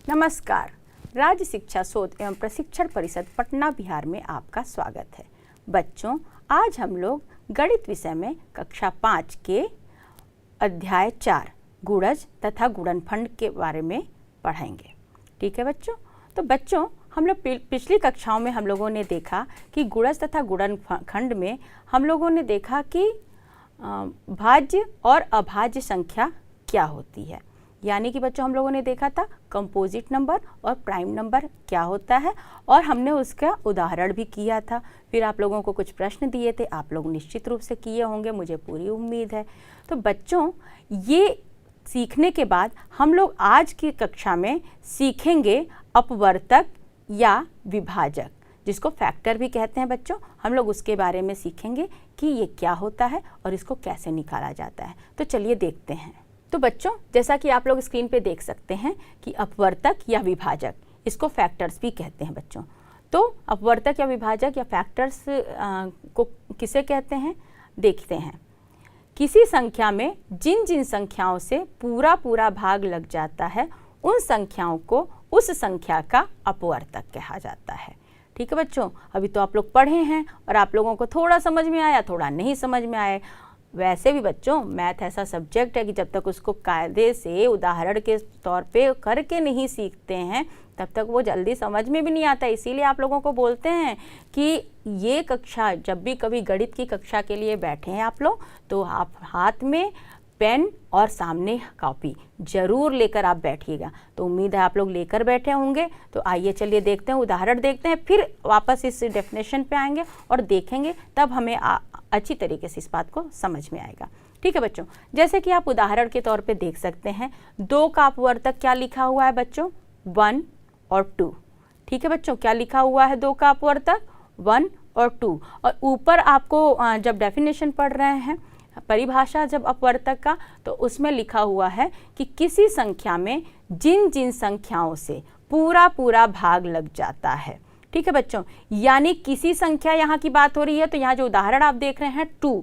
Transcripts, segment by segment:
नमस्कार। राज्य शिक्षा शोध एवं प्रशिक्षण परिषद पटना बिहार में आपका स्वागत है। बच्चों, आज हम लोग गणित विषय में कक्षा 5 के अध्याय 4 गुणज तथा गुणनफंड के बारे में पढ़ेंगे। ठीक है बच्चों। तो बच्चों, हम लोग पिछली कक्षाओं में हम लोगों ने देखा कि गुणज तथा गुणनखंड में हम लोगों ने देखा कि भाज्य और अभाज्य संख्या क्या होती है। यानी कि बच्चों, हम लोगों ने देखा था कंपोजिट नंबर और प्राइम नंबर क्या होता है, और हमने उसका उदाहरण भी किया था। फिर आप लोगों को कुछ प्रश्न दिए थे, आप लोग निश्चित रूप से किए होंगे, मुझे पूरी उम्मीद है। तो बच्चों, ये सीखने के बाद हम लोग आज की कक्षा में सीखेंगे अपवर्तक या विभाजक, जिसको फैक्टर भी कहते हैं। बच्चों, हम लोग उसके बारे में सीखेंगे कि ये क्या होता है और इसको कैसे निकाला जाता है। तो चलिए देखते हैं। तो बच्चों, जैसा कि आप लोग स्क्रीन पे देख सकते हैं कि अपवर्तक या विभाजक, इसको फैक्टर्स भी कहते हैं बच्चों। तो अपवर्तक या विभाजक या फैक्टर्स को किसे कहते हैं, देखते हैं। किसी संख्या में जिन जिन संख्याओं से पूरा पूरा भाग लग जाता है, उन संख्याओं को उस संख्या का अपवर्तक कहा जाता है। ठीक है बच्चों। अभी तो आप लोग पढ़े हैं और आप लोगों को थोड़ा समझ में आया, थोड़ा नहीं समझ में आया। वैसे भी बच्चों, मैथ ऐसा सब्जेक्ट है कि जब तक उसको कायदे से उदाहरण के तौर पे करके नहीं सीखते हैं, तब तक वो जल्दी समझ में भी नहीं आता। इसीलिए आप लोगों को बोलते हैं कि ये कक्षा, जब भी कभी गणित की कक्षा के लिए बैठे हैं आप लोग, तो आप हाथ में पेन और सामने कॉपी जरूर लेकर आप बैठिएगा। तो उम्मीद है आप लोग लेकर बैठे होंगे। तो आइए चलिए देखते हैं, उदाहरण देखते हैं, फिर वापस इस डेफिनेशन पे आएंगे और देखेंगे, तब हमें अच्छी तरीके से इस बात को समझ में आएगा। ठीक है बच्चों। जैसे कि आप उदाहरण के तौर पे देख सकते हैं, 2 का अपवर्तक क्या लिखा हुआ है बच्चों, 1 और 2। ठीक है बच्चों, क्या लिखा हुआ है 2 का अपवर्तक, 1 और 2। और ऊपर आपको जब डेफिनेशन पढ़ रहे हैं, परिभाषा जब अपवर्तक का, तो उसमें लिखा हुआ है कि किसी संख्या में जिन जिन संख्याओं से पूरा पूरा भाग लग जाता है। ठीक है बच्चों। यानी किसी संख्या, यहाँ की बात हो रही है, तो यहाँ जो उदाहरण आप देख रहे हैं 2,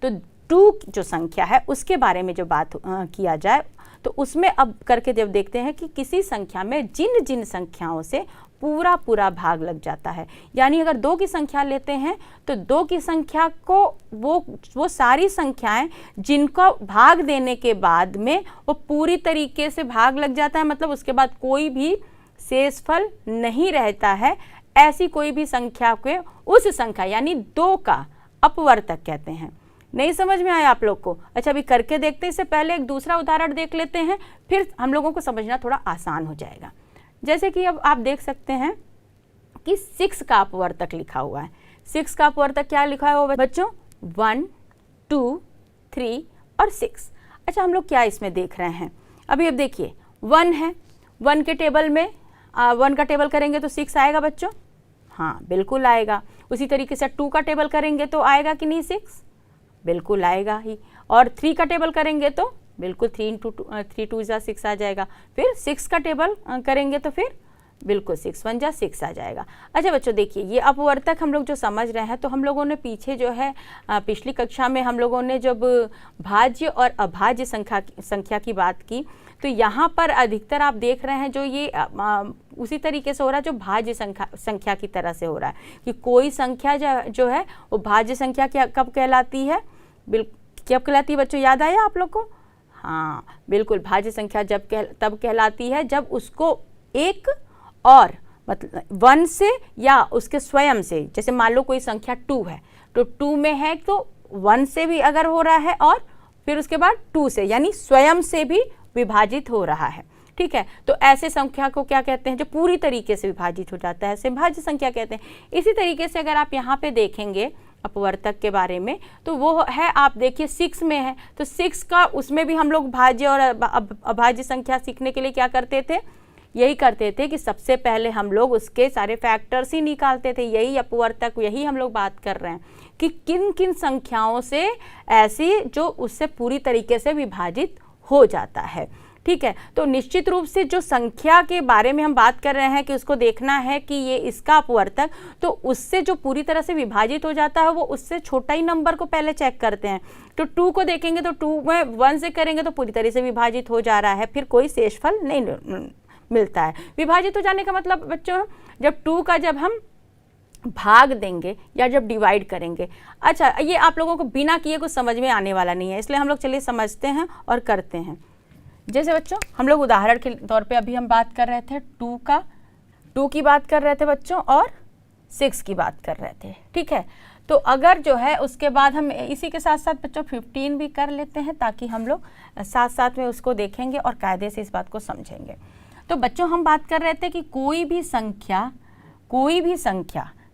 तो 2 जो संख्या है उसके बारे में जो बात किया जाए, तो उसमें अब करके जब देखते हैं कि किसी संख्या में जिन जिन संख्याओं से पूरा पूरा भाग लग जाता है। यानी अगर 2 की संख्या लेते हैं, तो 2 की संख्या को वो सारी संख्याएं जिनको भाग देने के बाद में वो पूरी तरीके से भाग लग जाता है, मतलब उसके बाद कोई भी शेषफल नहीं रहता है, ऐसी कोई भी संख्या के उस संख्या यानी 2 का अपवर्तक कहते हैं। नहीं समझ में आया आप लोग को? अच्छा, अभी करके देखते हैं। इससे पहले एक दूसरा उदाहरण देख लेते हैं, फिर हम लोगों को समझना थोड़ा आसान हो जाएगा। जैसे कि अब आप देख सकते हैं कि 6 का अपवर्तक लिखा हुआ है। 6 का अपवर्तक क्या लिखा है वो बच्चों, 1, 2, 3 और 6। अच्छा, हम लोग क्या इसमें देख रहे हैं, अभी अब देखिए 1 है, 1 के टेबल में 1 का टेबल करेंगे तो 6 आएगा बच्चों। हाँ, बिल्कुल आएगा। उसी तरीके से 2 का टेबल करेंगे तो आएगा कि नहीं 6? बिल्कुल आएगा ही। और 3 का टेबल करेंगे तो बिल्कुल 3 2 जा 6 आ जाएगा। फिर 6 का टेबल करेंगे तो फिर बिल्कुल 6 1 जा 6 आ जाएगा। अच्छा बच्चों, देखिए ये अपवर्तक हम लोग जो समझ रहे हैं, तो हम लोगों ने पीछे जो है पिछली कक्षा में हम लोगों ने जब भाज्य और अभाज्य संख्या की बात की, तो यहाँ पर अधिकतर आप देख रहे हैं जो ये उसी तरीके से हो रहा है जो भाज्य संख्या की तरह से हो रहा है, कि कोई संख्या जो है वो भाज्य संख्या कब कहलाती है, कब कहलाती है बच्चों, याद आया आप लोग को? हाँ, बिल्कुल, भाज्य संख्या तब कहलाती है जब उसको एक और मतलब 1 से या उसके स्वयं से, जैसे मान लो कोई संख्या 2 है, तो 2 में है तो 1 से भी अगर हो रहा है और फिर उसके बाद 2 से, यानी स्वयं से भी विभाजित हो रहा है। ठीक है, तो ऐसे संख्या को क्या कहते हैं, जो पूरी तरीके से विभाजित हो जाता है, ऐसे भाज्य संख्या कहते हैं। इसी तरीके से अगर आप यहाँ पे देखेंगे अपवर्तक के बारे में, तो वो है, आप देखिए 6 में है, तो 6 का उसमें भी हम लोग भाज्य और अभाज्य संख्या सीखने के लिए क्या करते थे, यही करते थे कि सबसे पहले हम लोग उसके सारे फैक्टर्स ही निकालते थे। यही अपवर्तक, यही हम लोग बात कर रहे हैं कि किन किन संख्याओं से ऐसी जो उससे पूरी तरीके से विभाजित हो जाता है। ठीक है, तो निश्चित रूप से जो संख्या के बारे में हम बात कर रहे हैं कि उसको देखना है कि ये इसका अपवर्तक, तो उससे जो पूरी तरह से विभाजित हो जाता है वो उससे छोटा ही नंबर को पहले चेक करते हैं। तो 2 को देखेंगे तो 2 में 1 से करेंगे तो पूरी तरह से विभाजित हो जा रहा है, फिर कोई शेषफल नहीं मिलता है। विभाजित हो जाने का मतलब बच्चों, जब 2 का जब हम भाग देंगे या जब डिवाइड करेंगे। अच्छा, ये आप लोगों को बिना किए कुछ समझ में आने वाला नहीं है, इसलिए हम लोग चलिए समझते हैं और करते हैं। जैसे बच्चों हम लोग उदाहरण के तौर पे अभी हम बात कर रहे थे 2 की बात कर रहे थे बच्चों, और 6 की बात कर रहे थे, ठीक है। तो अगर जो है उसके बाद हम इसी के साथ साथ बच्चों 15 भी कर लेते हैं, ताकि हम लोग साथ साथ में उसको देखेंगे और कायदे से इस बात को समझेंगे। तो बच्चों हम बात कर रहे थे कि कोई भी संख्या,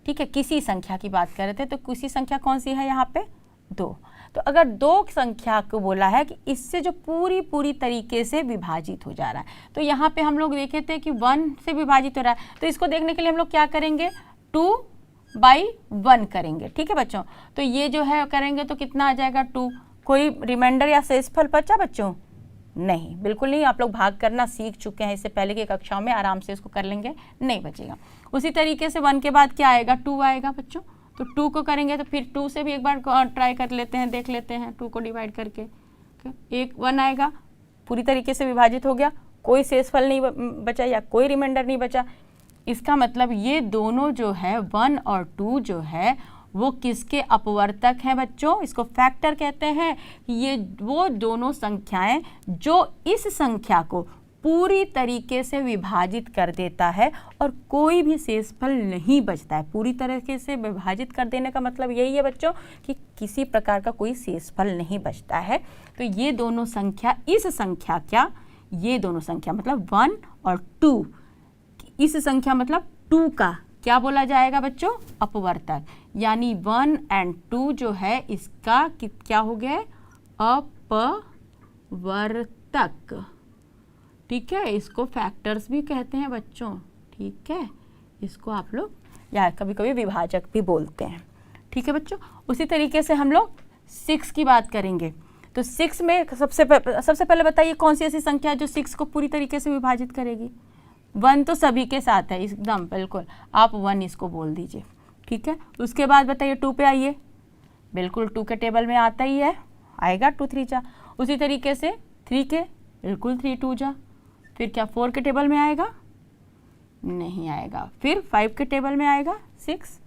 ठीक है, किसी संख्या की बात कर रहे थे, तो किसी संख्या कौन सी है यहाँ पे? 2। तो अगर 2 संख्या को बोला है कि इससे जो पूरी तरीके से विभाजित हो जा रहा है, तो यहाँ पे हम लोग देखे थे कि 1 से विभाजित हो रहा है, तो इसको देखने के लिए हम लोग क्या करेंगे? 2/1 करेंगे, ठीक है बच्चों। तो ये जो है करेंगे तो कितना आ जाएगा? 2। कोई रिमाइंडर या शेषफल बचा बच्चों? नहीं, बिल्कुल नहीं। आप लोग भाग करना सीख चुके हैं, इससे पहले की कक्षाओं में आराम से इसको कर लेंगे, नहीं बचेगा। उसी तरीके से 1 के बाद क्या आएगा? 2 आएगा बच्चों। तो 2 को करेंगे तो फिर 2 से भी एक बार ट्राई कर लेते हैं, देख लेते हैं 2 को डिवाइड करके। 1 आएगा, पूरी तरीके से विभाजित हो गया, कोई शेषफल नहीं बचा या कोई रिमाइंडर नहीं बचा। इसका मतलब ये दोनों जो है 1 और 2 जो है वो किसके अपवर्तक हैं बच्चों? इसको फैक्टर कहते हैं। ये वो दोनों संख्याएं जो इस संख्या को पूरी तरीके से विभाजित कर देता है और कोई भी शेषफल नहीं बचता है। पूरी तरीके से विभाजित कर देने का मतलब यही है बच्चों कि किसी प्रकार का कोई शेषफल नहीं बचता है। तो ये दोनों संख्या, इस संख्या क्या, ये दोनों संख्या मतलब 1 और 2, इस संख्या मतलब 2 का क्या बोला जाएगा बच्चों? अपवर्तक। यानी 1 और 2 जो है इसका क्या हो गया? अपवर्तक, ठीक है। इसको फैक्टर्स भी कहते हैं बच्चों, ठीक है। इसको आप लोग या कभी कभी विभाजक भी बोलते हैं, ठीक है बच्चों। उसी तरीके से हम लोग 6 की बात करेंगे। तो 6 में सबसे पहले बताइए कौन सी ऐसी संख्या है जो 6 को पूरी तरीके से विभाजित करेगी? 1 तो सभी के साथ है एकदम, बिल्कुल आप 1 इसको बोल दीजिए, ठीक है। उसके बाद बताइए 2 पे आइए, बिल्कुल 2 के टेबल में आता ही है, आएगा 2 3 जा। उसी तरीके से 3 के, बिल्कुल 3 2 जा। फिर क्या 4 के टेबल में आएगा? नहीं आएगा। फिर 5 के टेबल में आएगा? 6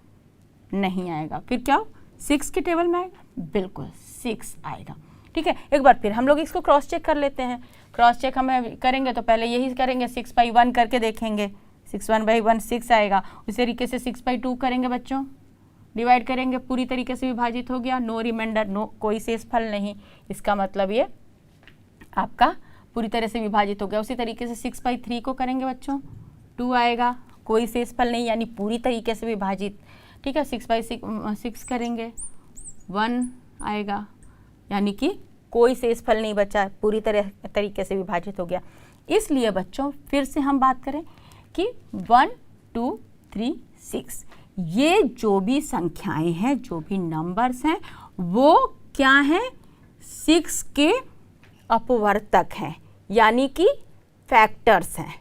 नहीं आएगा। फिर क्या 6 के टेबल में आएगा? बिल्कुल 6 आएगा, ठीक है। एक बार फिर हम लोग इसको क्रॉस चेक कर लेते हैं। क्रॉस चेक हमें करेंगे तो पहले यही करेंगे, 6/1 करके देखेंगे। 6/1 6 आएगा। उसी तरीके से 6/2 करेंगे बच्चों, डिवाइड करेंगे, पूरी तरीके से विभाजित हो गया, नो रिमाइंडर, नो कोई शेषफल नहीं। इसका मतलब ये आपका पूरी तरह से विभाजित हो गया। उसी तरीके से 6/3 को करेंगे बच्चों, 2 आएगा, कोई शेषफल नहीं, यानी पूरी तरीके से विभाजित, ठीक है। 6/6 करेंगे, 1 आएगा, यानी कि कोई शेषफल नहीं बचा, पूरी तरीके से विभाजित हो गया। इसलिए बच्चों फिर से हम बात करें कि 1 2 3 6 ये जो भी संख्याएं हैं, जो भी नंबर्स हैं, वो क्या हैं? 6 के अपवर्तक हैं, यानी कि फैक्टर्स हैं,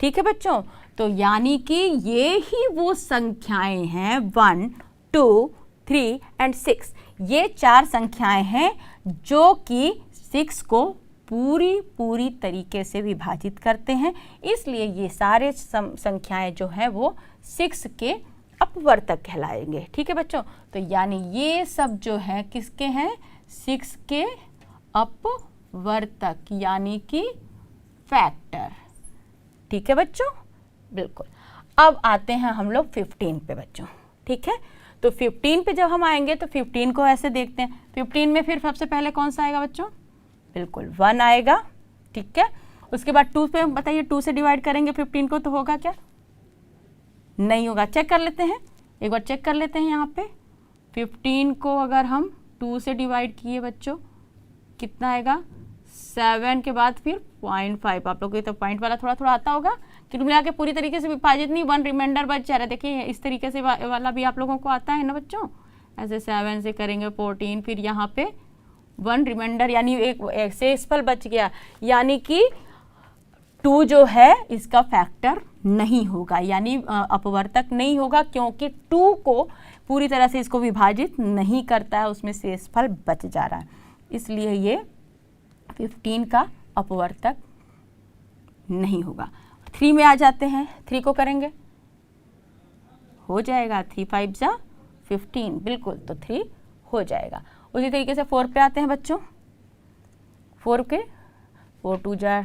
ठीक है बच्चों। तो यानी कि ये ही वो संख्याएं हैं 1 2 3 और 6, ये 4 संख्याएं हैं जो कि 6 को पूरी तरीके से विभाजित करते हैं। इसलिए ये सारे संख्याएं जो हैं वो 6 के अपवर्तक कहलाएंगे, ठीक है बच्चों। तो यानी ये सब जो है किसके हैं? 6 के अपवर्तक, यानी कि फैक्टर, ठीक है बच्चों, बिल्कुल। अब आते हैं हम लोग 15 पे बच्चों, ठीक है। तो 15 पे जब हम आएंगे तो 15 को ऐसे देखते हैं। 15 में फिर सबसे पहले कौन सा आएगा बच्चों? बिल्कुल 1 आएगा, ठीक है। उसके बाद 2 पे बताइए, 2 से डिवाइड करेंगे 15 को तो होगा क्या? नहीं होगा। चेक कर लेते हैं, एक बार चेक कर लेते हैं। यहाँ पे 15 को अगर हम 2 से डिवाइड किए बच्चों, कितना आएगा? 7 के बाद फिर 0.5। आप लोग को तो पॉइंट वाला थोड़ा थोड़ा आता होगा, कि मिला के पूरी तरीके से विभाजित नहीं, 1 रिमाइंडर बच जा रहा है। देखिए इस तरीके से वाला भी आप लोगों को आता है ना बच्चों। ऐसे 7 से करेंगे 14, फिर यहाँ पे 1 रिमाइंडर, यानी एक शेषफल बच गया, यानी कि 2 जो है इसका फैक्टर नहीं होगा, यानी अपवर्तक नहीं होगा, क्योंकि 2 को पूरी तरह से इसको विभाजित नहीं करता है, उसमें शेषफल बच जा रहा है। इसलिए ये 15 का अपवर्तक नहीं होगा। 3 में आ जाते हैं, 3 को करेंगे, हो जाएगा 3 5 जा 15, बिल्कुल, तो 3 हो जाएगा। उसी तरीके से 4 पे आते हैं बच्चों, 4 के 4 2 जा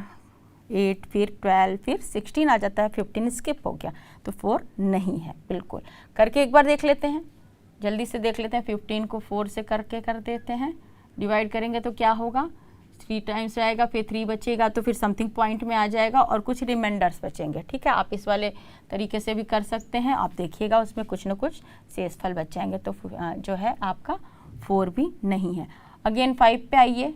8, फिर 12, फिर 16 आ जाता है, 15 स्किप हो गया, तो 4 नहीं है, बिल्कुल। करके एक बार देख लेते हैं, जल्दी से देख लेते हैं। 15 को 4 से करके कर देते हैं, डिवाइड करेंगे तो क्या होगा, 3 टाइम्स आएगा, फिर 3 बचेगा, तो फिर समथिंग पॉइंट में आ जाएगा और कुछ रिमाइंडर्स बचेंगे। ठीक है, आप इस वाले तरीके से भी कर सकते हैं, आप देखिएगा उसमें कुछ न कुछ शेषफल बच जाएंगे, तो जो है आपका 4 भी नहीं है। अगेन 5 पे आइए,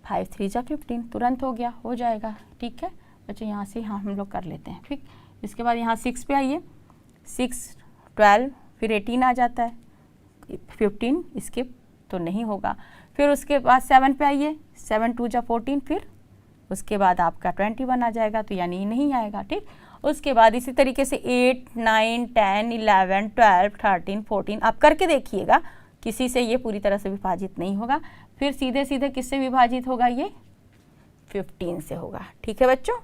5 3 जा 15, तुरंत हो गया, हो जाएगा। ठीक है बच्चों, यहाँ से हम लोग कर लेते हैं। ठीक, इसके बाद यहाँ 6 पे आइए, 6 12, फिर 18 आ जाता है, 15 स्किप तो नहीं होगा। फिर उसके बाद 7 पे आइए, 7 2 जा 14, फिर उसके बाद आपका 21 आ जाएगा, तो यानी नहीं आएगा। ठीक, उसके बाद इसी तरीके से 8 9 10 11 12 13 14 आप करके देखिएगा, किसी से ये पूरी तरह से विभाजित नहीं होगा। फिर सीधे सीधे किससे विभाजित होगा, ये 15 से होगा। ठीक है बच्चों,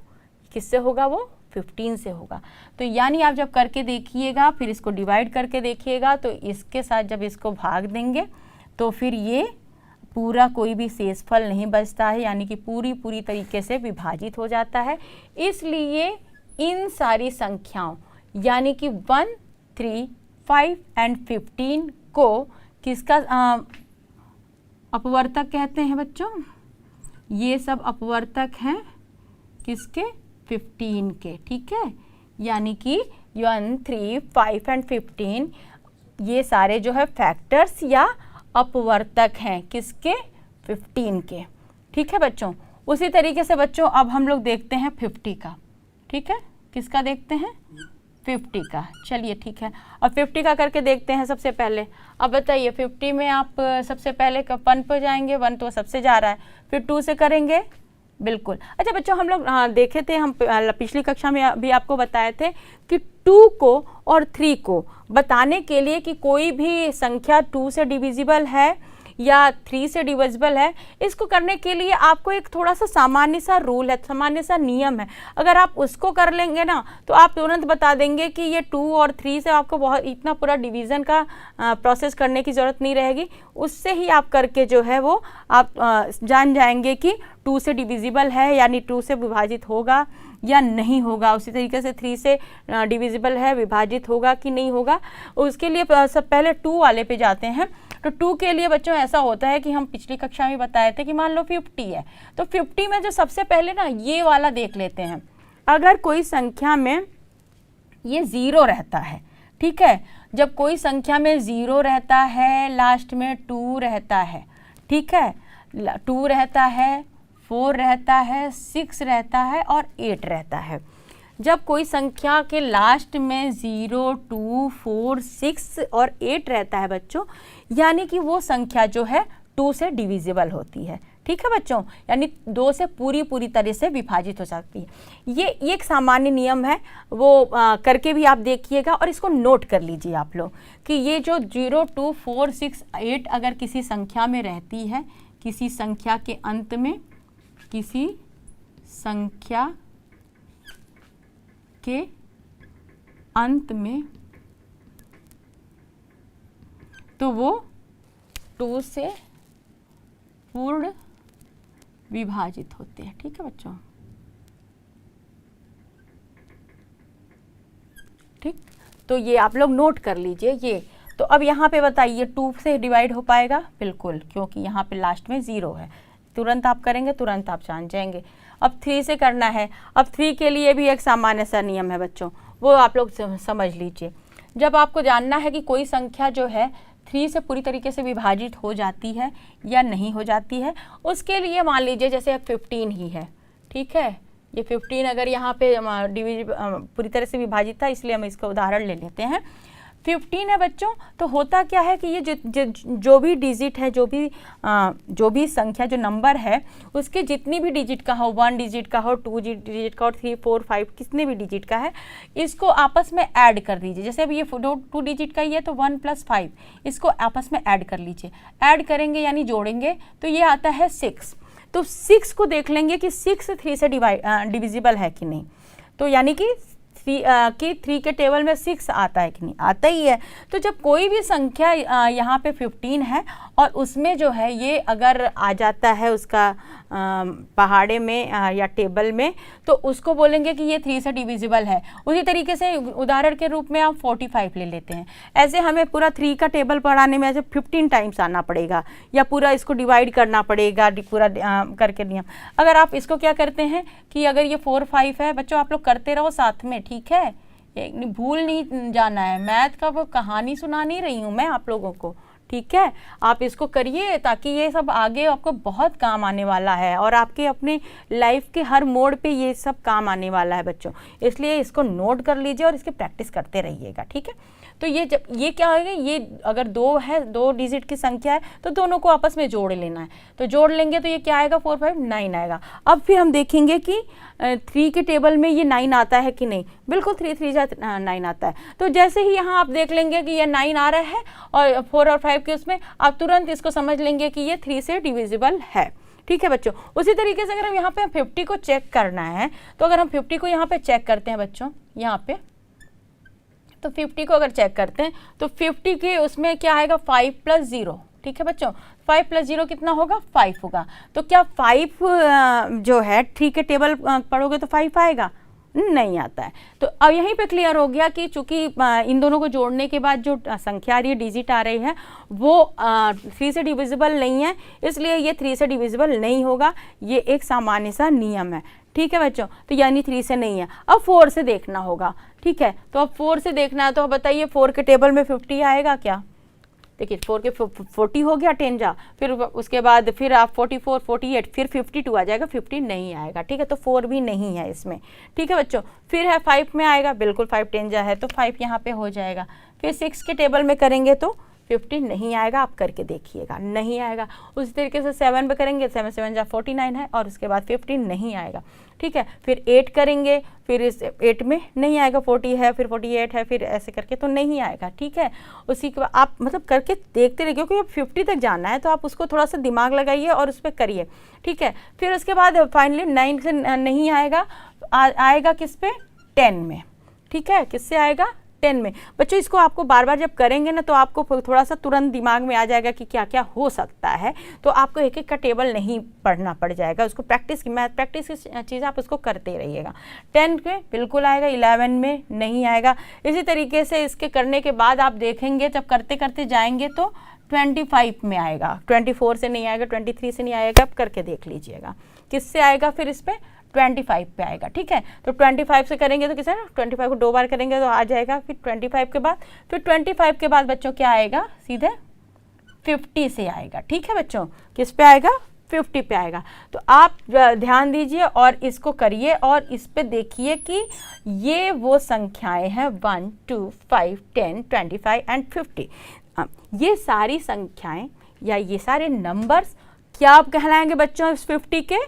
किससे होगा, वो 15 से होगा। तो यानी आप जब करके देखिएगा, फिर इसको डिवाइड करके देखिएगा, तो इसके साथ जब इसको भाग देंगे तो फिर ये पूरा कोई भी शेषफल नहीं बचता है, यानी कि पूरी तरीके से विभाजित हो जाता है। इसलिए इन सारी संख्याओं यानी कि 1 3 5 एंड 15 को किसका अपवर्तक कहते हैं बच्चों, ये सब अपवर्तक हैं किसके, 15 के। ठीक है, यानी कि 1 3 5 एंड 15 ये सारे जो है फैक्टर्स या अपवर्तक हैं किसके, 15 के। ठीक है बच्चों, उसी तरीके से बच्चों अब हम लोग देखते हैं 50 का। ठीक है, किसका देखते हैं, 50 का। चलिए ठीक है, अब 50 का करके देखते हैं सबसे पहले। अब बताइए 50 में आप सबसे पहले 1 पर जाएंगे, 1 तो सबसे जा रहा है, फिर 2 से करेंगे, बिल्कुल। अच्छा बच्चों, हम लोग देखे थे, हम पिछली कक्षा में भी आपको बताए थे कि 2 को और 3 को बताने के लिए कि कोई भी संख्या 2 से डिविजिबल है या 3 से डिविजिबल है, इसको करने के लिए आपको एक थोड़ा सा सामान्य सा रूल है, सामान्य सा नियम है। अगर आप उसको कर लेंगे ना, तो आप तुरंत बता देंगे कि ये 2 और 3 से आपको बहुत इतना पूरा डिवीज़न का प्रोसेस करने की ज़रूरत नहीं रहेगी। उससे ही आप करके जो है वो आप जान जाएंगे कि 2 से डिविजिबल है, यानी 2 से विभाजित होगा या नहीं होगा। उसी तरीके से 3 से डिविजिबल है, विभाजित होगा कि नहीं होगा। उसके लिए सब पहले 2 वाले पे जाते हैं। तो 2 के लिए बच्चों ऐसा होता है कि हम पिछली कक्षा में बताए थे कि मान लो 50 है, तो 50 में जो सबसे पहले ना ये वाला देख लेते हैं। अगर कोई संख्या में ये 0 रहता है, ठीक है, जब कोई संख्या में 0 रहता है, लास्ट में 2 रहता है, ठीक है, 2 रहता है, 4 रहता है, 6 रहता है और 8 रहता है। जब कोई संख्या के लास्ट में 0 2 4 6 और 8 रहता है बच्चों, यानी कि वो संख्या जो है 2 से डिविजिबल होती है। ठीक है बच्चों, यानी 2 से पूरी तरह से विभाजित हो सकती है। ये एक सामान्य नियम है, वो करके भी आप देखिएगा और इसको नोट कर लीजिए आप लोग कि ये जो 0 2 4 6 8 अगर किसी संख्या में रहती है, किसी संख्या के अंत में, किसी संख्या के अंत में, तो वो 2 से पूर्ण विभाजित होते हैं। ठीक है बच्चों, ठीक, तो ये आप लोग नोट कर लीजिए ये। तो अब यहाँ पे बताइए 2 से डिवाइड हो पाएगा, बिल्कुल, क्योंकि यहाँ पे लास्ट में 0 है। तुरंत आप करेंगे, तुरंत आप जान जाएंगे। अब 3 से करना है। अब 3 के लिए भी एक सामान्य सा नियम है बच्चों, वो आप लोग समझ लीजिए। जब आपको जानना है कि कोई संख्या जो है 3 से पूरी तरीके से विभाजित हो जाती है या नहीं हो जाती है, उसके लिए मान लीजिए जैसे 15 ही है, ठीक है, ये 15 अगर यहाँ पे पूरी तरह से विभाजित था, इसलिए हम इसका उदाहरण ले लेते हैं। 15 है बच्चों, तो होता क्या है कि ये जो भी डिजिट है, जो भी संख्या, जो नंबर है, उसके जितनी भी डिजिट का हो, 1 डिजिट का हो, 2 डिजिट का हो, 3 4 5 कितने भी डिजिट का है, इसको आपस में ऐड कर दीजिए। जैसे अब ये 2 डिजिट का ही है, तो 1 + 5 इसको आपस में ऐड कर लीजिए। ऐड करेंगे यानी जोड़ेंगे, तो ये आता है 6। तो 6 को देख लेंगे कि 6 3 से डिविजिबल है कि नहीं। तो यानी कि 3 के टेबल में 6 आता है कि नहीं, आता ही है। तो जब कोई भी संख्या यहाँ पे 15 है और उसमें जो है ये अगर आ जाता है उसका पहाड़े में या टेबल में, तो उसको बोलेंगे कि ये 3 से डिविजिबल है। उसी तरीके से उदाहरण के रूप में आप 45 ले लेते हैं। ऐसे हमें पूरा 3 का टेबल पढ़ाने में ऐसे 15 टाइम्स आना पड़ेगा या पूरा इसको डिवाइड करना पड़ेगा पूरा करके नियम। अगर आप इसको क्या करते हैं कि अगर ये 4 5 है, बच्चों आप लोग करते रहो साथ में, ठीक है, भूल नहीं जाना है। मैथ का वो कहानी सुना नहीं रही हूँ मैं आप लोगों को, ठीक है। आप इसको करिए ताकि ये सब आगे आपको बहुत काम आने वाला है और आपके अपने लाइफ के हर मोड़ पे ये सब काम आने वाला है बच्चों। इसलिए इसको नोट कर लीजिए और इसकी प्रैक्टिस करते रहिएगा, ठीक है। तो ये जब ये क्या होगा, ये अगर 2 है, 2 डिजिट की संख्या है, तो दोनों को आपस में जोड़ लेना है। तो जोड़ लेंगे तो ये क्या आएगा, 4 5 9 आएगा। अब फिर हम देखेंगे कि 3 के टेबल में ये 9 आता है कि नहीं। बिल्कुल 3 3 जा 9 आता है। तो जैसे ही यहाँ आप देख लेंगे कि ये 9 आ रहा है और 4 और 5 के उसमें, आप तुरंत इसको समझ लेंगे कि ये 3 से डिविजिबल है, ठीक है बच्चों। उसी तरीके से अगर हम यहाँ पे 50 को चेक करना है, तो अगर हम 50 को यहाँ पे चेक करते हैं बच्चों, यहाँ पे तो 50 को अगर चेक करते हैं तो 50 के उसमें क्या आएगा, 5 + 0, ठीक है बच्चों। 5 + 0 कितना होगा, 5 होगा। तो क्या 5 जो है 3 के टेबल पढ़ोगे तो 5 आएगा, नहीं आता है। तो अब यहीं पे क्लियर हो गया कि चूंकि इन दोनों को जोड़ने के बाद जो संख्या आ रही है, डिजिट आ रही है, वो 3 से डिविजिबल नहीं है, इसलिए ये 3 से डिविजिबल नहीं होगा। ये एक सामान्य सा नियम है, ठीक है बच्चों। तो यानी 3 से नहीं है। अब 4 से देखना होगा, ठीक है। तो अब 4 से देखना है, तो बताइए 4 के टेबल में 50 आएगा क्या। देखिए 4 के 40 हो गया, 10 जा, फिर उसके बाद फिर आप 44 48, फिर 52 आ जाएगा, 50 नहीं आएगा, ठीक है। तो 4 भी नहीं है इसमें, ठीक है बच्चों। फिर है 5 में आएगा, बिल्कुल 5 10 जा है तो 5 यहाँ पे हो जाएगा। फिर 6 के टेबल में करेंगे तो 50 नहीं आएगा, आप करके देखिएगा, नहीं आएगा। उसी तरीके से 7 पे करेंगे, 7 7 जा 49 है और उसके बाद 50 नहीं आएगा, ठीक है। फिर 8 करेंगे, फिर इस 8 में नहीं आएगा, 40 है, फिर 48 है, फिर ऐसे करके तो नहीं आएगा, ठीक है। उसी के बाद आप मतलब करके देखते रहिए, क्योंकि अब 50 तक जाना है तो आप उसको थोड़ा सा दिमाग लगाइए और उस पर करिए, ठीक है। फिर उसके बाद फाइनली 9 से नहीं आएगा, आएगा किस पे, 10 में, ठीक है। किससे आएगा, 10 में। बच्चों इसको आपको बार बार जब करेंगे ना, तो आपको थोड़ा सा तुरंत दिमाग में आ जाएगा कि क्या क्या हो सकता है। तो आपको एक एक का टेबल नहीं पढ़ना पड़ जाएगा, उसको प्रैक्टिस की मैथ प्रैक्टिस की चीज़ आप उसको करते रहिएगा। 10 में बिल्कुल आएगा, 11 में नहीं आएगा। इसी तरीके से इसके करने के बाद आप देखेंगे, जब करते करते जाएंगे तो 25 में आएगा, 24 से नहीं आएगा, 23 से नहीं आएगा। आप करके देख लीजिएगा किससे आएगा, फिर इस पर 25 पे आएगा, ठीक है। तो 25 से करेंगे तो किसे, 25 को 2 बार करेंगे तो आ जाएगा। फिर 25 के बाद, फिर 25 के बाद बच्चों क्या आएगा, सीधे 50 से आएगा, ठीक है बच्चों। किस पे आएगा, 50 पे आएगा। तो आप ध्यान दीजिए और इसको करिए और इस पे देखिए कि ये वो संख्याएं हैं 1 2 5 10 25 एंड 50। ये सारी संख्याएं या ये सारे नंबर्स क्या आप कहलाएंगे बच्चों इस 50 के,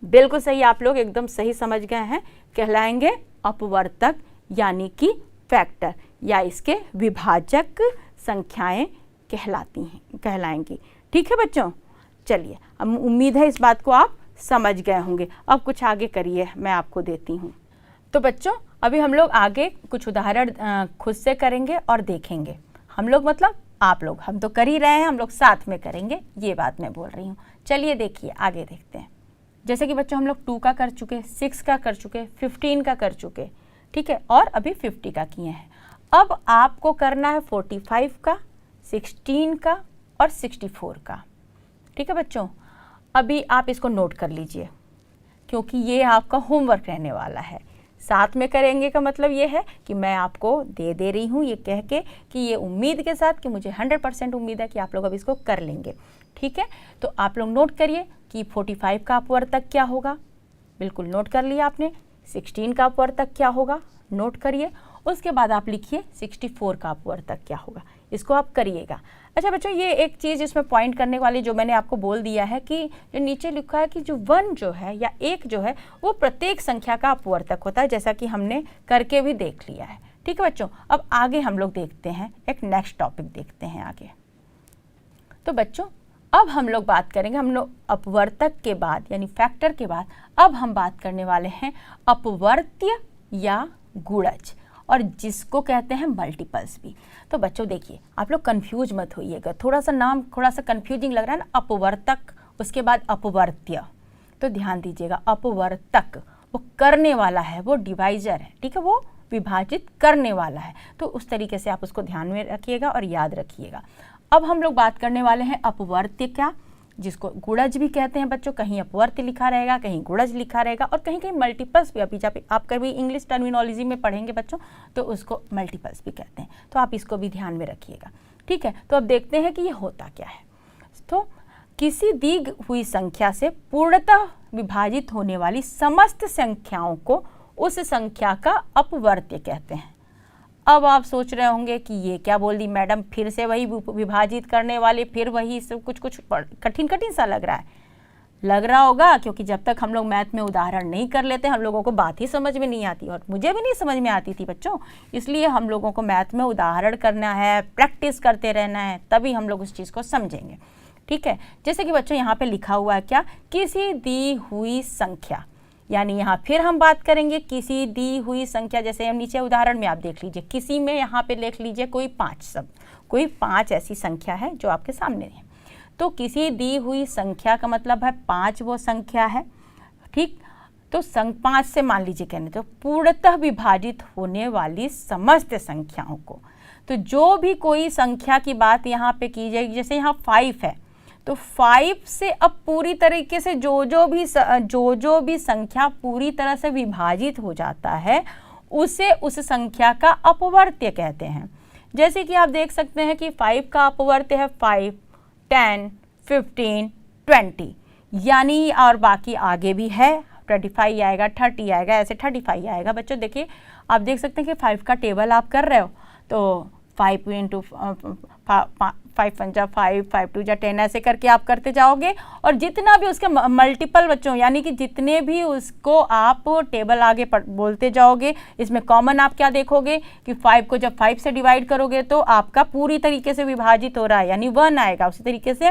बिल्कुल सही, आप लोग एकदम सही समझ गए हैं, कहलाएंगे अपवर्तक यानी कि फैक्टर, या इसके विभाजक संख्याएं कहलाएंगी, ठीक है बच्चों। चलिए, अब उम्मीद है इस बात को आप समझ गए होंगे। अब कुछ आगे करिए, मैं आपको देती हूँ। तो बच्चों अभी हम लोग आगे कुछ उदाहरण खुद से करेंगे और देखेंगे। हम लोग मतलब आप लोग, हम तो कर ही रहे हैं, हम लोग साथ में करेंगे, ये बात मैं बोल रही हूँ। चलिए देखिए, आगे देखते हैं। जैसे कि बच्चों हम लोग 2 का कर चुके, 6 का कर चुके, 15 का कर चुके, ठीक है, और अभी 50 का किए हैं। अब आपको करना है 45 का, 16 का और 64 का, ठीक है बच्चों। अभी आप इसको नोट कर लीजिए, क्योंकि ये आपका होमवर्क रहने वाला है। साथ में करेंगे का मतलब ये है कि मैं आपको दे रही हूँ ये कह के कि ये उम्मीद के साथ कि मुझे 100% उम्मीद है कि आप लोग अब इसको कर लेंगे, ठीक है। तो आप लोग नोट करिए कि 45 का अपवर्तक क्या होगा, बिल्कुल नोट कर लिया आपने। 16 का अपवर्तक क्या होगा, नोट करिए। उसके बाद आप लिखिए 64 का अपवर्तक क्या होगा, इसको आप करिएगा। अच्छा बच्चों, ये एक चीज़ इसमें पॉइंट करने वाली जो मैंने आपको बोल दिया है कि जो नीचे लिखा है कि जो 1 जो है या 1 जो है वो प्रत्येक संख्या का अपवर्तक होता है, जैसा कि हमने करके भी देख लिया है, ठीक है बच्चों। अब आगे हम लोग देखते हैं, एक नेक्स्ट टॉपिक देखते हैं आगे। तो बच्चों अब हम लोग बात करेंगे, हम लोग अपवर्तक के बाद यानी फैक्टर के बाद अब हम बात करने वाले हैं अपवर्त्य या गुणज, और जिसको कहते हैं मल्टीपल्स भी। तो बच्चों देखिए, आप लोग कंफ्यूज मत होइएगा, थोड़ा सा नाम थोड़ा सा कंफ्यूजिंग लग रहा है ना, अपवर्तक उसके बाद अपवर्त्य। तो ध्यान दीजिएगा, अपवर्तक वो करने वाला है, वो डिवाइजर है, ठीक है, वो विभाजित करने वाला है। तो उस तरीके से आप उसको ध्यान में रखिएगा और याद रखिएगा। अब हम लोग बात करने वाले हैं अपवर्त्य क्या, जिसको गुणज भी कहते हैं बच्चों। कहीं अपवर्त्य लिखा रहेगा, कहीं गुणज लिखा रहेगा, और कहीं कहीं मल्टीपल्स भी। अभी जब आप कभी इंग्लिश टर्मिनोलॉजी में पढ़ेंगे बच्चों तो उसको मल्टीपल्स भी कहते हैं। तो आप इसको भी ध्यान में रखिएगा, ठीक है। तो अब देखते हैं कि ये होता क्या है। तो किसी दी हुई संख्या से पूर्णतः विभाजित होने वाली समस्त संख्याओं को उस संख्या का अपवर्त्य कहते हैं। अब आप सोच रहे होंगे कि ये क्या बोल दी मैडम, फिर से वही विभाजित करने वाले, फिर वही सब कुछ कठिन कठिन सा लग रहा है। लग रहा होगा क्योंकि जब तक हम लोग मैथ में उदाहरण नहीं कर लेते हम लोगों को बात ही समझ में नहीं आती, और मुझे भी नहीं समझ में आती थी बच्चों। इसलिए हम लोगों को मैथ में उदाहरण करना है, प्रैक्टिस करते रहना है, तभी हम लोग उस चीज़ को समझेंगे, ठीक है। जैसे कि बच्चों यहाँ पे लिखा हुआ है क्या, किसी दी हुई संख्या, यानी यहाँ फिर हम बात करेंगे किसी दी हुई संख्या। जैसे हम नीचे उदाहरण में आप देख लीजिए, किसी में यहाँ पे लिख लीजिए कोई 5 शब्द, कोई 5 ऐसी संख्या है जो आपके सामने है। तो किसी दी हुई संख्या का मतलब है 5 वो संख्या है, ठीक। तो 5 से मान लीजिए कहने तो पूर्णतः विभाजित होने वाली समस्त संख्याओं को। तो जो भी कोई संख्या की बात यहाँ पे की जाएगी, जैसे यहाँ 5 है, तो 5 से अब पूरी तरीके से जो भी संख्या पूरी तरह से विभाजित हो जाता है उसे उस संख्या का अपवर्त्य कहते हैं। जैसे कि आप देख सकते हैं कि 5 का अपवर्त्य है 5, 10, 15, 20, यानी और बाकी आगे भी है, 25 आएगा, 30 आएगा, ऐसे 35 आएगा। बच्चों देखिए, आप देख सकते हैं कि 5 का टेबल आप कर रहे हो तो 5 × 5 × 5, 5 × 2 = 10, ऐसे करके आप करते जाओगे, और जितना भी उसके मल्टीपल बच्चों, यानी कि जितने भी उसको आप टेबल आगे बोलते जाओगे, इसमें कॉमन आप क्या देखोगे कि 5 को जब 5 से डिवाइड करोगे तो आपका पूरी तरीके से विभाजित हो रहा है, यानी 1 आएगा। उसी तरीके से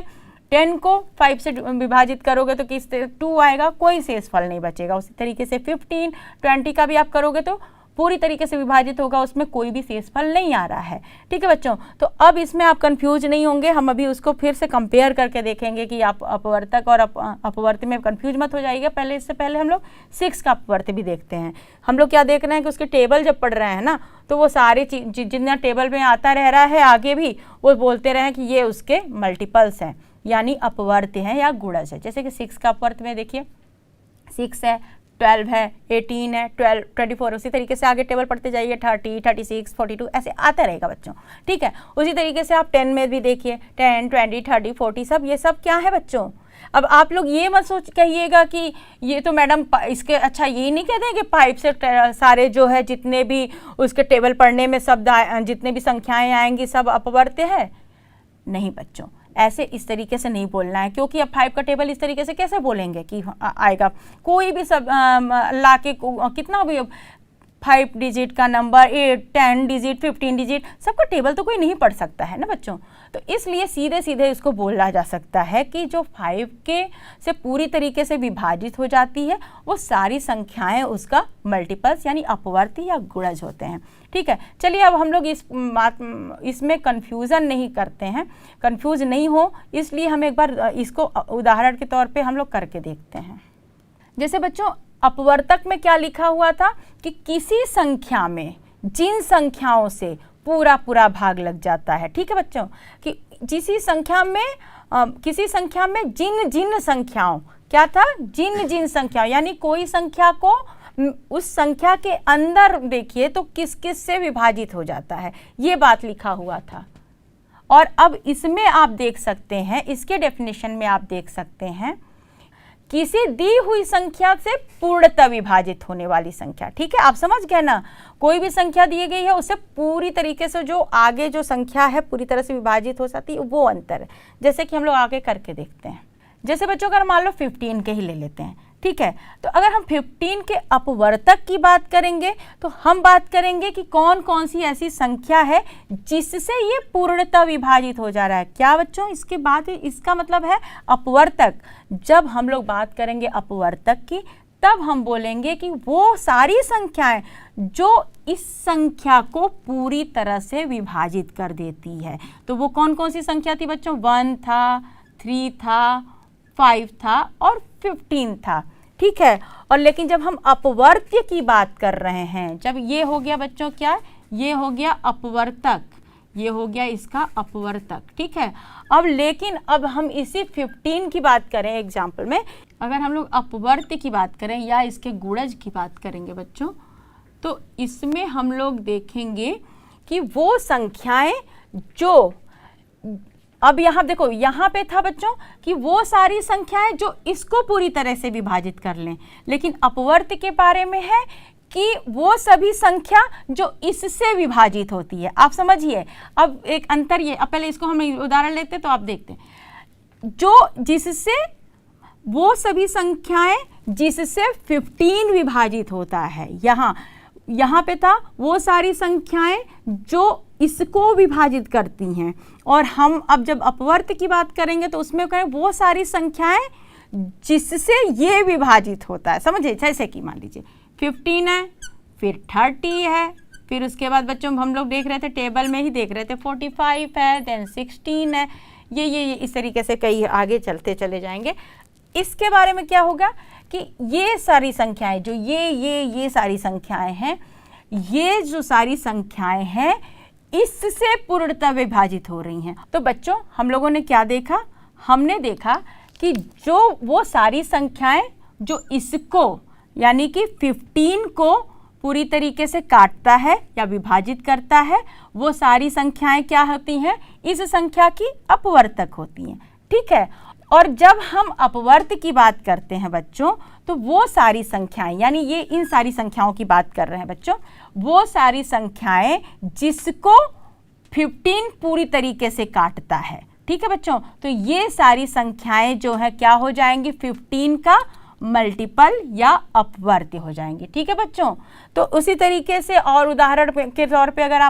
10 को 5 से विभाजित करोगे तो किस 2 आएगा, कोई शेष फल नहीं बचेगा। उसी तरीके से 15, 20 का भी आप करोगे तो पूरी तरीके से विभाजित होगा, उसमें कोई भी शेष फल नहीं आ रहा है, ठीक है बच्चों। तो अब इसमें आप कंफ्यूज नहीं होंगे, हम अभी उसको फिर से कंपेयर करके देखेंगे कि आप अपवर्तक और अपवर्त्य में कंफ्यूज मत हो जाइएगा। पहले इससे पहले हम लोग 6 का अपवर्त्य भी देखते हैं। हम लोग क्या देख रहे हैं कि उसके टेबल जब पढ़ रहे हैं ना, तो वो सारी चीज जितना टेबल में आता रह रहा है आगे भी वो बोलते रहे कि ये उसके मल्टीपल्स हैं, यानी अपवर्त्य हैं या गुणज है। जैसे कि 6 का अपवर्त्य में देखिए 6 है, 12 है, 18 है, 12, 24, उसी तरीके से आगे टेबल पढ़ते जाइए, 30, 36, 42 ऐसे आता रहेगा बच्चों, ठीक है। उसी तरीके से आप 10 में भी देखिए 10, 20, 30, 40 सब, ये सब क्या है बच्चों। अब आप लोग ये मत सोच कहिएगा कि ये तो मैडम इसके, अच्छा ये नहीं कहते हैं कि 5 से सारे जो है जितने भी उसके टेबल पढ़ने में शब्द जितने भी संख्याएँ आएंगी सब अपवर्त्य है। नहीं बच्चों, ऐसे इस तरीके से नहीं बोलना है, क्योंकि अब 5 का टेबल इस तरीके से कैसे बोलेंगे कि आएगा। कोई भी सब ला के कितना भी 5 डिजिट का नंबर, 8, 10 डिजिट, 15 डिजिट, सबका टेबल तो कोई नहीं पढ़ सकता है ना बच्चों। तो इसलिए सीधे सीधे इसको बोला जा सकता है कि जो 5 के से पूरी तरीके से विभाजित हो जाती है वो सारी संख्याएं उसका मल्टीपल्स यानी अपवर्त्य या गुणज होते हैं, ठीक है। चलिए अब हम लोग इसमें कन्फ्यूज़न नहीं करते हैं, कन्फ्यूज नहीं हो, इसलिए हम एक बार इसको उदाहरण के तौर पे हम लोग करके देखते हैं। जैसे बच्चों अपवर्तक में क्या लिखा हुआ था कि किसी संख्या में जिन संख्याओं से पूरा पूरा भाग लग जाता है, ठीक है बच्चों, कि किसी संख्या में जिन जिन संख्याओं, क्या था, जिन जिन संख्याओं, यानी कोई संख्या को उस संख्या के अंदर देखिए तो किस किस से विभाजित हो जाता है, ये बात लिखा हुआ था। और अब इसमें आप देख सकते हैं, इसके डेफिनेशन में आप देख सकते हैं किसी दी हुई संख्या से पूर्णतः विभाजित होने वाली संख्या, ठीक है। आप समझ गए ना, कोई भी संख्या दी गई है उससे पूरी तरीके से जो आगे जो संख्या है पूरी तरह से विभाजित हो जाती है, वो अंतर है। जैसे कि हम लोग आगे करके देखते हैं। जैसे बच्चों अगर मान लो 15 के ही ले लेते हैं, ठीक है। तो अगर हम 15 के अपवर्तक की बात करेंगे तो हम बात करेंगे कि कौन कौन सी ऐसी संख्या है जिससे ये पूर्णतः विभाजित हो जा रहा है। क्या बच्चों, इसके बाद इसका मतलब है अपवर्तक। जब हम लोग बात करेंगे अपवर्तक की तब हम बोलेंगे कि वो सारी संख्याएं जो इस संख्या को पूरी तरह से विभाजित कर देती है। तो वो कौन कौन सी संख्या थी बच्चों? 1 था, 3 था, 5 था और 15 था, ठीक है। और लेकिन जब हम अपवर्त्य की बात कर रहे हैं, जब ये हो गया बच्चों क्या, ये हो गया अपवर्तक, ये हो गया इसका अपवर्तक, ठीक है। अब लेकिन अब हम इसी 15 की बात करें एग्जाम्पल में, अगर हम लोग अपवर्त्य की बात करें या इसके गुणज की बात करेंगे बच्चों, तो इसमें हम लोग देखेंगे कि वो संख्याएं जो, अब यहाँ देखो, यहाँ पे था बच्चों कि वो सारी संख्याएं जो इसको पूरी तरह से विभाजित कर लें, लेकिन अपवर्त्य के बारे में है कि वो सभी संख्या जो इससे विभाजित होती है। आप समझिए, अब एक अंतर ये, अब पहले इसको हम उदाहरण लेते तो आप देखते हैं, जो जिससे वो सभी संख्याएं जिससे 15 विभाजित होता है, यहाँ पे था वो सारी संख्याएं जो इसको विभाजित करती हैं। और हम अब जब अपवर्त्य की बात करेंगे तो उसमें कहें वो सारी संख्याएं जिससे ये विभाजित होता है। समझिए, जैसे कि मान लीजिए 15 है, फिर 30 है, फिर उसके बाद बच्चों हम लोग देख रहे थे, टेबल में ही देख रहे थे, 45 है, देन 16 है, ये इस तरीके से कई आगे चलते चले जाएंगे। इसके बारे में क्या होगा कि ये सारी संख्याएं जो ये सारी संख्याएं हैं, ये जो सारी संख्याएं हैं इससे पूर्णतः विभाजित हो रही हैं। तो बच्चों हम लोगों ने क्या देखा, हमने देखा कि जो वो सारी संख्याएं जो इसको यानी कि 15 को पूरी तरीके से काटता है या विभाजित करता है, वो सारी संख्याएं क्या होती हैं, इस संख्या की अपवर्तक होती हैं, ठीक है। और जब हम अपवर्त्य की बात करते हैं बच्चों, तो वो सारी संख्याएं, यानी ये इन सारी संख्याओं की बात कर रहे हैं बच्चों, वो सारी संख्याएं जिसको 15 पूरी तरीके से काटता है, ठीक है बच्चों। तो ये सारी संख्याएं जो है क्या हो जाएंगी, 15 का मल्टीपल या अपवर्त्य हो जाएंगे, ठीक है बच्चों। तो उसी तरीके से और उदाहरण के तौर पे अगर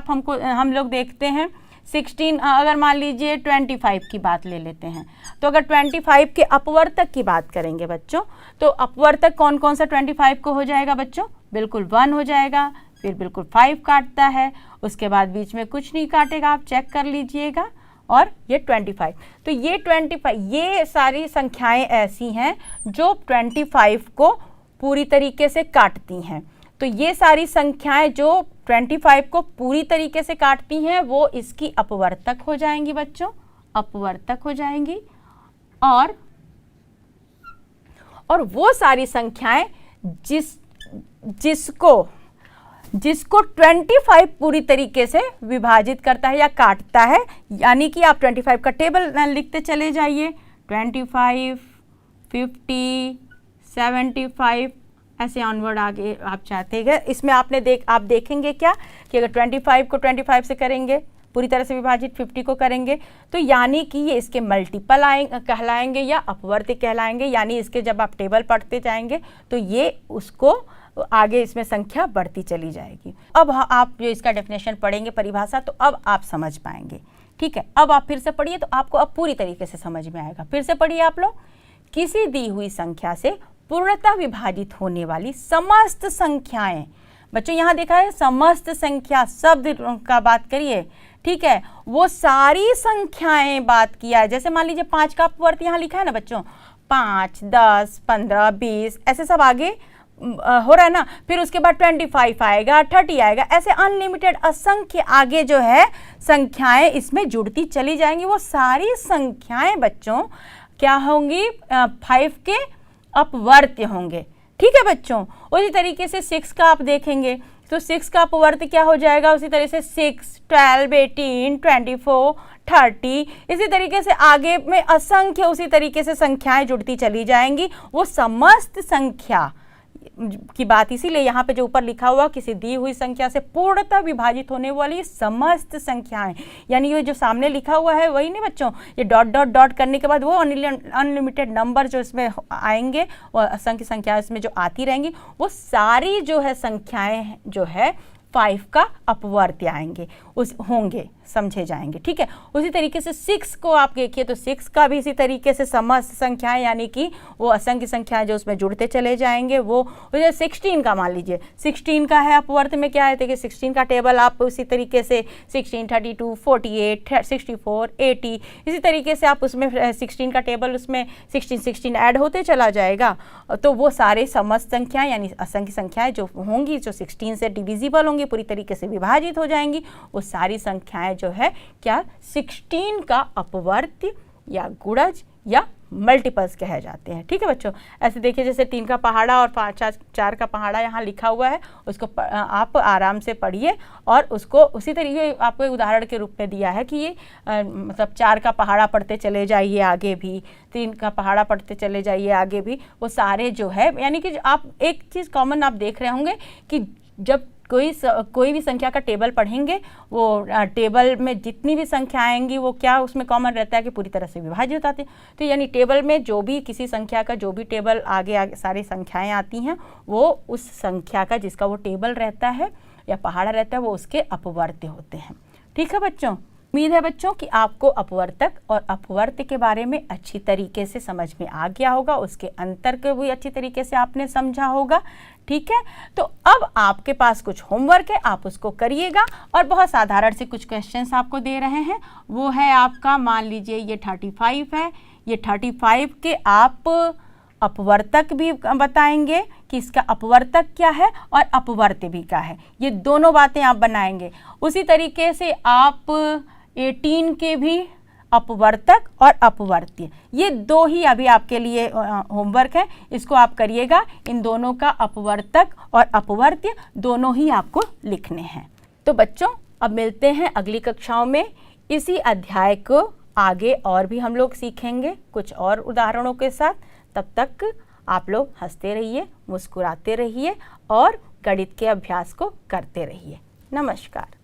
हम लोग देखते हैं 16, अगर मान लीजिए 25 की बात ले लेते हैं, तो अगर 25 के अपवर्तक की बात करेंगे बच्चों, तो अपवर्तक कौन कौन सा 25 को हो जाएगा बच्चों, बिल्कुल 1 हो जाएगा, फिर बिल्कुल 5 काटता है, उसके बाद बीच में कुछ नहीं काटेगा, आप चेक कर लीजिएगा, और ये 25। तो ये 25, ये सारी संख्याएं ऐसी हैं जो 25 को पूरी तरीके से काटती हैं। तो ये सारी संख्याएं जो 25 को पूरी तरीके से काटती हैं वो इसकी अपवर्तक हो जाएंगी बच्चों, अपवर्तक हो जाएंगी। और वो सारी संख्याएं जिसको 25 पूरी तरीके से विभाजित करता है या काटता है, यानी कि आप 25 का टेबल लिखते चले जाइए, 25, 50, 75 ऐसे ऑनवर्ड आगे आप चाहते हैं। इसमें आप देखेंगे क्या कि अगर 25 को 25 से करेंगे पूरी तरह से विभाजित, 50 को करेंगे, तो यानी कि ये इसके मल्टीपल कहलाएंगे या अपवर्त्य कहलाएंगे, यानी इसके जब आप टेबल पढ़ते जाएंगे तो ये उसको आगे इसमें संख्या बढ़ती चली जाएगी। अब आप जो इसका डेफिनेशन पढ़ेंगे, परिभाषा, तो अब आप समझ पाएंगे, ठीक है। अब आप फिर से पढ़िए तो आपको अब पूरी तरीके से समझ में आएगा। फिर से पढ़िए आप लोग, किसी दी हुई संख्या से पूर्णतः विभाजित होने वाली समस्त संख्याएं, बच्चों यहाँ देखा है समस्त संख्या शब्द का बात करिए, ठीक है, वो सारी संख्याएं बात किया है। जैसे मान लीजिए 5 का अपवर्त्य यहाँ लिखा है ना बच्चों, 5, 10, 15, 20 ऐसे सब आगे हो रहा है ना, फिर उसके बाद 25 आएगा, 30 आएगा, ऐसे अनलिमिटेड असंख्य आगे जो है संख्याएं इसमें जुड़ती चली जाएंगी। वो सारी संख्याएं बच्चों क्या होंगी, 5 के अपवर्त्य होंगे, ठीक है बच्चों। उसी तरीके से 6 का आप देखेंगे तो 6 का अपवर्त्य क्या हो जाएगा, उसी तरह से 6, 12, 18, 24, 30, इसी तरीके से आगे में असंख्य उसी तरीके से संख्याएं जुड़ती चली जाएंगी। वो समस्त संख्या की बात, इसीलिए यहाँ पे जो ऊपर लिखा हुआ किसी दी हुई संख्या से पूर्णतः विभाजित होने वाली समस्त संख्याएं, यानी ये जो सामने लिखा हुआ है वही नहीं बच्चों, ये डॉट डॉट डॉट करने के बाद वो अनलिमिटेड नंबर जो इसमें आएंगे और असंख्य संख्याएं इसमें जो आती रहेंगी, वो सारी जो है संख्याएं जो है 5 का अपवर्त्य आएंगे, उस होंगे, समझे जाएंगे। ठीक है, उसी तरीके से 6 को आप देखिए तो 6 का भी इसी तरीके से समस्त संख्याएं, यानी कि वो असंख्य संख्याएं जो उसमें जुड़ते चले जाएंगे। वो 16 का मान लीजिए, 16 का है अपवर्त्य में क्या है, देखिए 16 का टेबल आप उसी तरीके से 16, 32, 48, 64, 80, इसी तरीके से आप उसमें 16 का टेबल उसमें 16 ऐड होते चला जाएगा। तो वो सारे समस्त संख्याएं यानी असंख्य संख्याएं जो होंगी, जो 16 से डिविजिबल होंगी, पूरी तरीके से विभाजित हो जाएंगी, वो सारी संख्याएं जो है क्या 16 का अपवर्त्य या गुणज या मल्टीपल्स कहे जाते हैं। ठीक है बच्चों, ऐसे देखिए जैसे 3 का पहाड़ा और 4 का पहाड़ा यहाँ लिखा हुआ है, उसको आप आराम से पढ़िए और उसको उसी तरीके आपको एक उदाहरण के रूप में दिया है कि ये मतलब 4 का पहाड़ा पढ़ते चले जाइए आगे भी, 3 का पहाड़ा पढ़ते चले जाइए आगे भी, वो सारे जो है, यानी कि आप एक चीज़ कॉमन आप देख रहे होंगे कि जब कोई भी संख्या का टेबल पढ़ेंगे, वो टेबल में जितनी भी संख्या आएंगी वो क्या उसमें कॉमन रहता है कि पूरी तरह से विभाजित आती है। तो यानी टेबल में जो भी किसी संख्या का जो भी टेबल आगे सारी संख्याएं आती हैं, वो उस संख्या का जिसका वो टेबल रहता है या पहाड़ा रहता है वो उसके अपवर्त्य होते हैं। ठीक है बच्चों, उम्मीद है बच्चों कि आपको अपवर्तक और अपवर्त्य के बारे में अच्छी तरीके से समझ में आ गया होगा, उसके अंतर को भी अच्छी तरीके से आपने समझा होगा। ठीक है, तो अब आपके पास कुछ होमवर्क है, आप उसको करिएगा और बहुत साधारण से कुछ क्वेश्चंस आपको दे रहे हैं। वो है आपका, मान लीजिए ये 35 है, ये 35 के आप अपवर्तक भी बताएंगे कि इसका अपवर्तक क्या है और अपवर्त्य भी क्या है, ये दोनों बातें आप बनाएंगे। उसी तरीके से आप 18 के भी अपवर्तक और अपवर्त्य, ये दो ही अभी आपके लिए होमवर्क है, इसको आप करिएगा। इन दोनों का अपवर्तक और अपवर्त्य दोनों ही आपको लिखने हैं। तो बच्चों अब मिलते हैं अगली कक्षाओं में। इसी अध्याय को आगे और भी हम लोग सीखेंगे कुछ और उदाहरणों के साथ। तब तक आप लोग हंसते रहिए, मुस्कुराते रहिए और गणित के अभ्यास को करते रहिए। नमस्कार।